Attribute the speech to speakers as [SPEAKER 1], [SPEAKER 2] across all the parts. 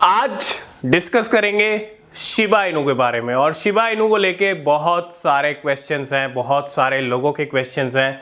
[SPEAKER 1] आज डिस्कस करेंगे Shiba Inu के बारे में। और शिबा इनू को लेके बहुत सारे क्वेश्चंस हैं, बहुत सारे लोगों के क्वेश्चंस हैं।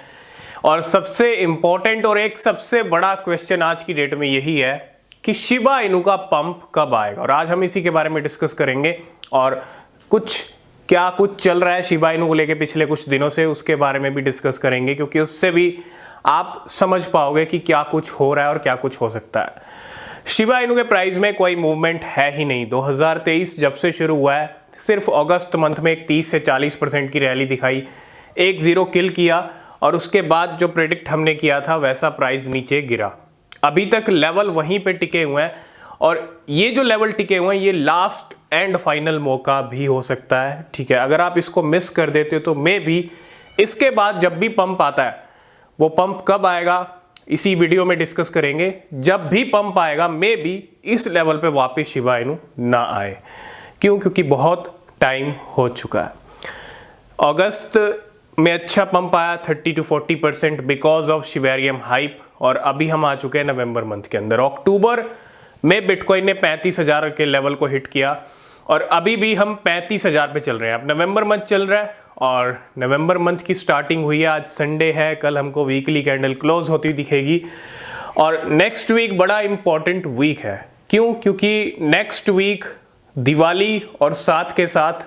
[SPEAKER 1] और सबसे इंपॉर्टेंट और एक सबसे बड़ा क्वेश्चन आज की डेट में यही है कि शिबा इनू का पंप कब आएगा। और आज हम इसी के बारे में डिस्कस करेंगे और कुछ चल रहा है शिबा इनू को लेके पिछले कुछ दिनों से, उसके बारे में भी डिस्कस करेंगे, क्योंकि उससे भी आप समझ पाओगे कि क्या कुछ हो रहा है और क्या कुछ हो सकता है। शिबा इनू के प्राइस में कोई मूवमेंट है ही नहीं। 2023 जब से शुरू हुआ है, सिर्फ अगस्त मंथ में एक 30 से 40% की रैली दिखाई, 1-0 किल किया और उसके बाद जो प्रेडिक्ट हमने किया था वैसा प्राइस नीचे गिरा। अभी तक लेवल वहीं पे टिके हुए हैं और ये जो लेवल टिके हुए हैं ये लास्ट एंड फाइनल मौका भी हो सकता है। ठीक है, अगर आप इसको मिस कर देते हो तो मे भी इसके बाद जब भी पंप आता है, वो पंप कब आएगा इसी वीडियो में डिस्कस करेंगे। जब भी पंप आएगा मे भी इस लेवल पे वापस शिबा इनू ना आए। क्यों? क्योंकि बहुत टाइम हो चुका है। अगस्त में अच्छा पंप आया 30 to 40% बिकॉज ऑफ शिवेरियम हाइप, और अभी हम आ चुके हैं नवंबर मंथ के अंदर। अक्टूबर में बिटकॉइन ने 35,000 के लेवल को हिट किया और अभी भी हम 35,000 पे चल रहे हैं। अब नवंबर मंथ चल रहा है और नवंबर मंथ की स्टार्टिंग हुई है। आज संडे है, कल हमको वीकली कैंडल क्लोज होती दिखेगी और नेक्स्ट वीक बड़ा इंपॉर्टेंट वीक है। क्यों? क्योंकि नेक्स्ट वीक दिवाली और साथ के साथ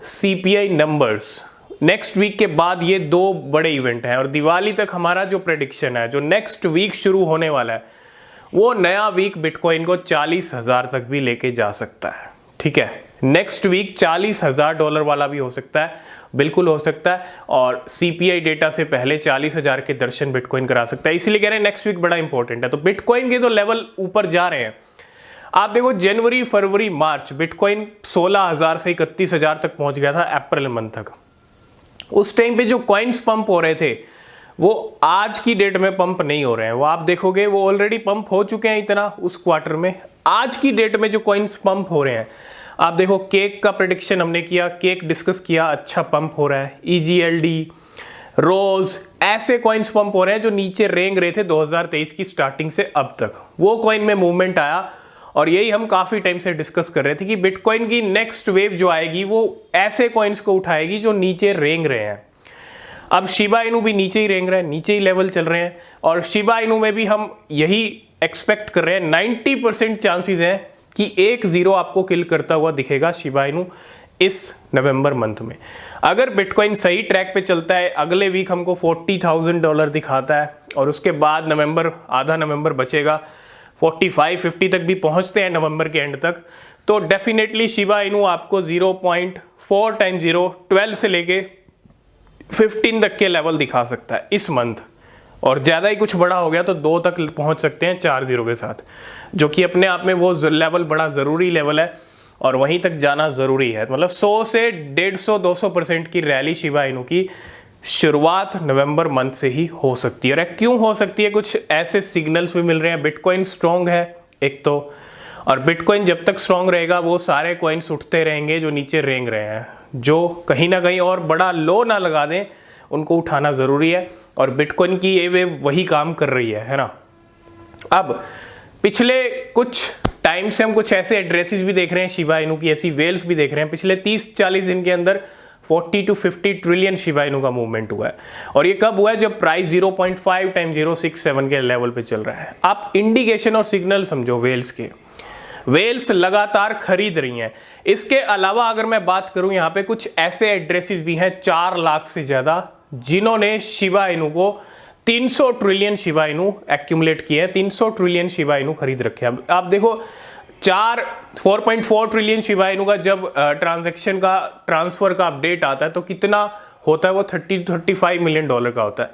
[SPEAKER 1] सीपीआई नंबर्स। नेक्स्ट वीक के बाद ये दो बड़े इवेंट हैं और दिवाली तक हमारा जो प्रेडिक्शन है, जो नेक्स्ट वीक शुरू होने वाला है, वो नया वीक बिटकॉइन को 40,000 तक भी लेके जा सकता है। ठीक है, नेक्स्ट वीक $40,000 वाला भी हो सकता है, बिल्कुल हो सकता है। और सीपीआई डेटा से पहले 40,000 के दर्शन बिटकॉइन करा सकता है। इसलिए कह रहे हैं नेक्स्ट वीक बड़ा इंपॉर्टेंट है। तो बिटकॉइन के तो लेवल ऊपर जा रहे हैं। आप देखो जनवरी, फरवरी, मार्च बिटकॉइन 16,000 से 31,000 तक पहुंच गया था अप्रैल मंथ तक। उस टाइम पे जो कॉइन्स पंप हो रहे थे वो आज की डेट में पंप नहीं हो रहे हैं। वो आप देखोगे वो ऑलरेडी पंप हो चुके हैं इतना उस क्वार्टर में। आज की डेट में जो कॉइन्स पंप हो रहे हैं, आप देखो केक का प्रेडिक्शन हमने किया, केक डिस्कस किया, अच्छा पंप हो रहा है। EGLD, रोज, ऐसे कॉइन्स पंप हो रहे हैं जो नीचे रेंग रहे थे 2023 की स्टार्टिंग से अब तक। वो कॉइन में मूवमेंट आया और यही हम काफी टाइम से डिस्कस कर रहे थे कि बिटकॉइन की नेक्स्ट वेव जो आएगी वो ऐसे कॉइन्स को उठाएगी जो नीचे रेंग रहे हैं। अब शिबा इनू भी नीचे ही रेंग रहे हैं, नीचे ही लेवल चल रहे हैं और शिबा इनू में भी हम यही एक्सपेक्ट कर रहे हैं। 90% चांसेस हैं कि 1-0 आपको किल करता हुआ दिखेगा शिबा इनू इस नवंबर मंथ में। अगर बिटकॉइन सही ट्रैक पे चलता है, अगले वीक हमको $40,000 दिखाता है और उसके बाद नवंबर, आधा नवंबर बचेगा, 45-50 तक भी पहुंचते हैं नवंबर के एंड तक, तो डेफिनेटली शिबा इनू आपको 0.4 टाइम्स 0, 12 से लेके 15 तक के लेवल दिखा सकता है इस मंथ। और ज़्यादा ही कुछ बड़ा हो गया तो 2 तक पहुंच सकते हैं 4-0 के साथ, जो कि अपने आप में वो लेवल बड़ा ज़रूरी लेवल है और वहीं तक जाना ज़रूरी है। मतलब 100 से 150-200% की रैली शिबा इनू की शुरुआत नवंबर मंथ से ही हो सकती है। और क्यों हो सकती है? कुछ ऐसे सिग्नल्स भी मिल रहे हैं। बिटकॉइन स्ट्रॉन्ग है एक तो, और बिटकॉइन जब तक स्ट्रॉन्ग रहेगा वो सारे कॉइन्स उठते रहेंगे जो नीचे रेंग रहे हैं, जो कहीं ना कहीं और बड़ा लो ना लगा दें, उनको उठाना ज़रूरी है। और बिटकॉइन की ये वेव वही काम कर रही है ना। अब पिछले कुछ टाइम से हम कुछ ऐसे एड्रेसेस भी देख रहे हैं शिबा इनू की, ऐसी वेल्स भी देख रहे हैं। पिछले 30-40 दिन के अंदर 40 to 50 ट्रिलियन शिबा इनू का मूवमेंट हुआ है। और ये कब हुआ है? जब प्राइस 0.5 टाइम्स 067 के लेवल पे चल रहा है। आप इंडिकेशन और सिग्नल समझो वेल्स के। वेल्स लगातार खरीद रही हैं। इसके अलावा अगर मैं बात करूं, यहाँ पे कुछ ऐसे एड्रेसेस भी हैं 4 लाख से ज्यादा, जिन्होंने शिबा इनू को 300 ट्रिलियन शिबा इनू एक्यूमुलेट किए हैं, 300 ट्रिलियन शिबा इनू खरीद रखे हैं। आप देखो 4.4 ट्रिलियन शिबा इनू का जब ट्रांजैक्शन का, ट्रांसफर का अपडेट आता है तो कितना होता है? वो $30-35 मिलियन का होता है।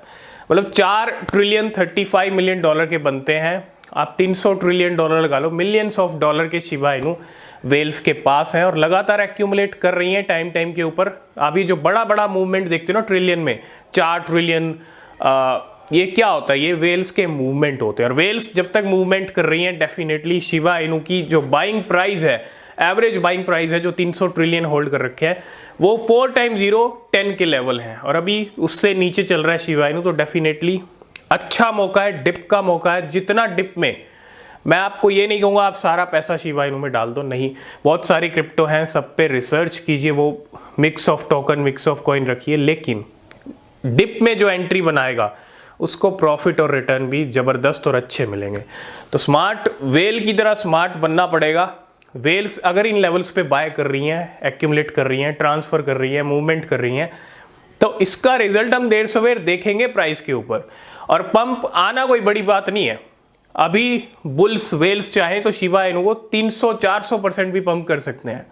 [SPEAKER 1] मतलब 4 ट्रिलियन $35 मिलियन के बनते हैं। आप $300 ट्रिलियन लगा लो, मिलियंस ऑफ डॉलर के शिबा इनू वेल्स के पास हैं और लगातार एक्यूमुलेट कर रही हैं टाइम के ऊपर। अभी जो बड़ा बड़ा मूवमेंट देखते हो ना ट्रिलियन में, 4 ट्रिलियन, ये क्या होता है? ये वेल्स के मूवमेंट होते हैं। और वेल्स जब तक मूवमेंट कर रही हैं, डेफिनेटली शिबा इनू की जो बाइंग प्राइस है, एवरेज बाइंग प्राइस है जो 300 ट्रिलियन होल्ड कर रखे हैं, वो 4 टाइम्स 0, 10 के लेवल हैं और अभी उससे नीचे चल रहा है शिबा इनू। तो डेफिनेटली अच्छा मौका है, डिप का मौका है। जितना डिप में मैं आपको ये नहीं कहूँगा आप सारा पैसा शिबा इनू में डाल दो, नहीं, बहुत सारी क्रिप्टो हैं, सब पे रिसर्च कीजिए, वो mix of token, mix of coin रखिए, लेकिन डिप में जो एंट्री बनाएगा उसको प्रॉफिट और रिटर्न भी ज़बरदस्त और अच्छे मिलेंगे। तो स्मार्ट वेल की तरह स्मार्ट बनना पड़ेगा। वेल्स अगर इन लेवल्स पे बाय कर रही हैं, एक्यूमुलेट कर रही हैं, ट्रांसफ़र कर रही हैं, मूवमेंट कर रही हैं, तो इसका रिजल्ट हम देर सवेर देखेंगे प्राइस के ऊपर। और पंप आना कोई बड़ी बात नहीं है। अभी बुल्स वेल्स चाहें तो शिबा इनू को 300-400% भी पंप कर सकते हैं,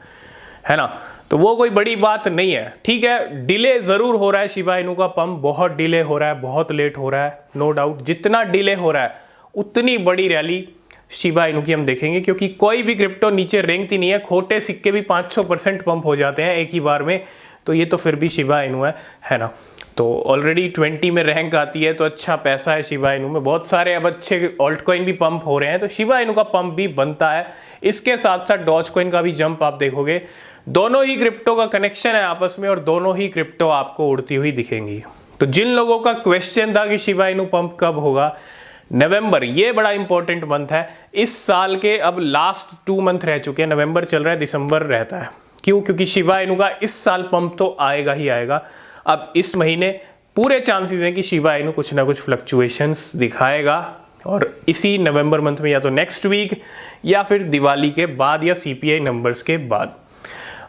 [SPEAKER 1] है ना, तो वो कोई बड़ी बात नहीं है। ठीक है, डिले ज़रूर हो रहा है शिबा इनू का पंप, बहुत डिले हो रहा है, बहुत लेट हो रहा है, नो डाउट। जितना डिले हो रहा है उतनी बड़ी रैली शिबा इनू की हम देखेंगे, क्योंकि कोई भी क्रिप्टो नीचे रेंगती नहीं है। खोटे सिक्के भी 500% पंप हो जाते हैं एक ही बार में, तो ये तो फिर भी शिबा इनू है ना। तो ऑलरेडी 20 में रैंक आती है, तो अच्छा पैसा है शिबा इनू में। बहुत सारे अब अच्छे ऑल्ट कॉइन भी पंप हो रहे हैं, तो शिबा इनू का पंप भी बनता है। इसके साथ साथ डॉज कॉइन का भी जंप आप देखोगे। दोनों ही क्रिप्टो का कनेक्शन है आपस में, और दोनों ही क्रिप्टो आपको उड़ती हुई दिखेंगी। तो जिन लोगों का क्वेश्चन था कि शिबा इनू पंप कब होगा, नवंबर, ये बड़ा इंपॉर्टेंट मंथ है इस साल के। अब लास्ट 2 मंथ रह चुके हैं, नवंबर चल रहा है, दिसंबर रहता है। क्यों? क्योंकि शिबा इनू का इस साल पंप तो आएगा ही आएगा। अब इस महीने पूरे चांसेस हैं कि शिबा इनू कुछ ना कुछ फ्लक्चुएशंस दिखाएगा, और इसी नवंबर मंथ में, या तो नेक्स्ट वीक या फिर दिवाली के बाद या CPI नंबर्स के बाद।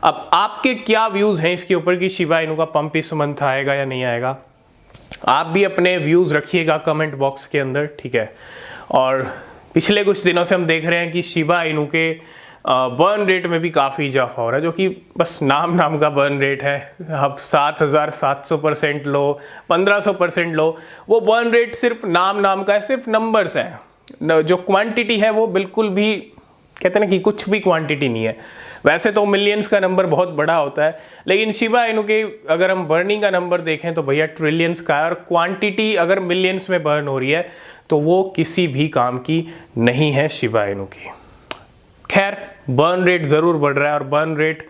[SPEAKER 1] अब आपके क्या व्यूज़ हैं इसके ऊपर कि शिबा इनू का पंप इस मंथ आएगा या नहीं आएगा? आप भी अपने व्यूज़ रखिएगा कमेंट बॉक्स के अंदर, ठीक है। और पिछले कुछ दिनों से हम देख रहे हैं कि शिबा इनू के बर्न रेट में भी काफ़ी इजाफा हो रहा है, जो कि बस नाम का बर्न रेट है। अब 7700% लो, 1500% लो, वो बर्न रेट सिर्फ नाम का है, सिर्फ नंबर्स हैं। जो क्वांटिटी है वो बिल्कुल भी, कहते हैं ना कि कुछ भी क्वांटिटी नहीं है। वैसे तो मिलियंस का नंबर बहुत बड़ा होता है, लेकिन शिबा इनू के अगर हम बर्निंग का नंबर देखें तो भैया ट्रिलियंस का है, और क्वांटिटी अगर मिलियंस में बर्न हो रही है तो वो किसी भी काम की नहीं है शिबा इनू की। खैर, बर्न रेट ज़रूर बढ़ रहा है, और बर्न रेट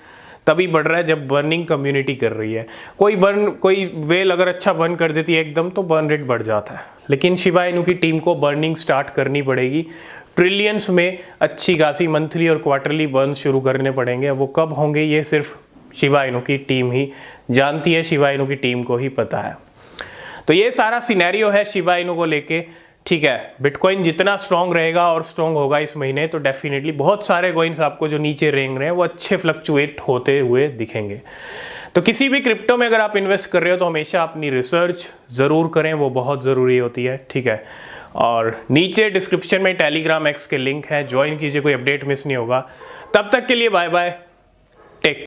[SPEAKER 1] तभी बढ़ रहा है जब बर्निंग कम्युनिटी कर रही है। कोई वेल अगर अच्छा बर्न कर देती है एकदम, तो बर्न रेट बढ़ जाता है। लेकिन शिबा इनू की टीम को बर्निंग स्टार्ट करनी पड़ेगी। ट्रिलियंस में अच्छी खासी मंथली और क्वार्टरली बर्न शुरू करने पड़ेंगे। वो कब होंगे ये सिर्फ शिबा इनू की टीम ही जानती है, शिबा इनू की टीम को ही पता है। तो ये सारा सिनेरियो है शिबा इनू को लेके, ठीक है। बिटकॉइन जितना स्ट्रॉन्ग रहेगा और स्ट्रॉन्ग होगा इस महीने, तो डेफिनेटली बहुत सारे कॉइन्स आपको जो नीचे रेंग रहे हैं वो अच्छे फ्लक्चुएट होते हुए दिखेंगे। तो किसी भी क्रिप्टो में अगर आप इन्वेस्ट कर रहे हो तो हमेशा अपनी रिसर्च ज़रूर करें, वो बहुत ज़रूरी होती है, ठीक है। और नीचे डिस्क्रिप्शन में टेलीग्राम एक्स के लिंक है, ज्वाइन कीजिए, कोई अपडेट मिस नहीं होगा। तब तक के लिए बाय बाय।